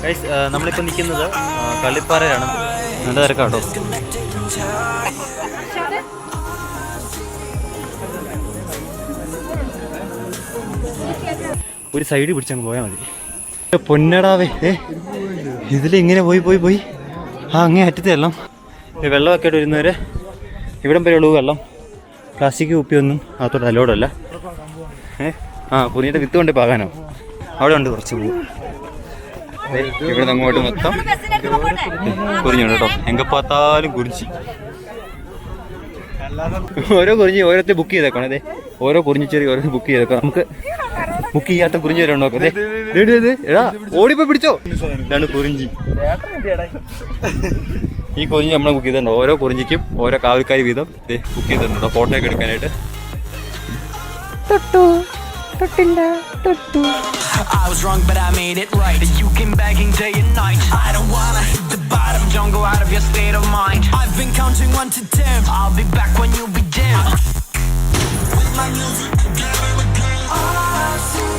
Guys, നമ്മളിപ്പോൾ നിൽക്കുന്നത് കള്ളിപ്പാറയിലാണ്. നല്ല തിരക്കാട്ടോ. ഒരു സൈഡ് പിടിച്ചങ്ങ് പോയാൽ മതി. പൊന്നടാവേ, ഇതിലിങ്ങനെ പോയി അങ്ങേ അറ്റത്തെ വെള്ളം. വെള്ളമൊക്കെ ആയിട്ട് വരുന്നവരെ ഇവിടം വരെ ഉള്ളൂ വെള്ളം. പ്ലാസ്റ്റിക് കുപ്പിയൊന്നും അകത്തോട്ട് അലോടല്ല. കുഞ്ഞിൻ്റെ വിത്ത് കൊണ്ട് പാകാനോ അവിടെ ഉണ്ട് കുറച്ച് പൂ. ഇവിടെ നിന്ന് അങ്ങോട്ട് മൊത്തം കുരിഞ്ഞുണ്ട് കേട്ടോ. എங்கே பார்த்தாലും കുരിഞ്ചി. ഓരോ കുരിഞ്ഞി ഓരോരുത്തർ ബുക്ക് ചെയ്തേക്കണം. അതെ, ഓരോ കുരിഞ്ഞിച്ചേരി ഓരോരുത്തർ ബുക്ക് ചെയ്തേക്കാം. നമുക്ക് ബുക്ക് ചെയ്യാത്ത കുരിഞ്ഞി വരെ ഉണ്ടോ? അതെ, എടാ ഓടിപ്പോ പിടിച്ചോ. ഇതാണ് കുരിഞ്ചി. ഈ കുരിഞ്ഞി നമ്മളെ ബുക്ക് ചെയ്തിട്ടുണ്ടോ? ഓരോ കുരിഞ്ഞിക്കും ഓരോ കാവൽക്കാരി വീതം ബുക്ക് ചെയ്തിട്ടുണ്ടോ ഫോട്ടോ ഒക്കെ എടുക്കാനായിട്ട്. I was wrong but I made it right. You came begging day and night. I don't wanna hit the bottom. Don't go out of your state of mind. I've been counting 1 to 10. I'll be back when you be dim. With my music again and again. I see,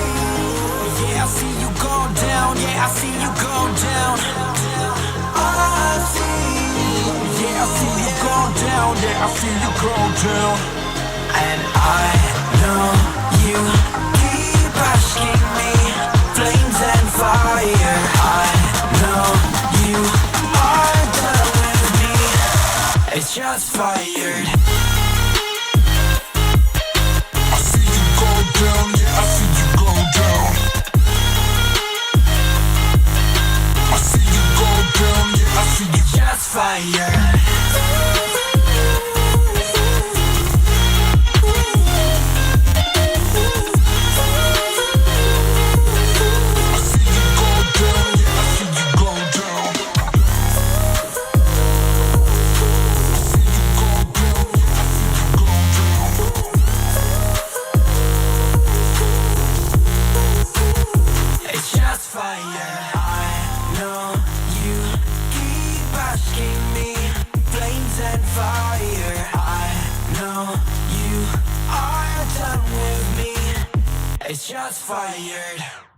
yeah, I see you go down. Yeah, I see you go down. I see, yeah, I see you go down. Yeah, I see you go down. And I know you keep asking me, flames and fire. I know you are done with me. It's just fired. I see you go down, yeah, I see you go down. I see you go down, yeah, I see you just fired. It's just fired.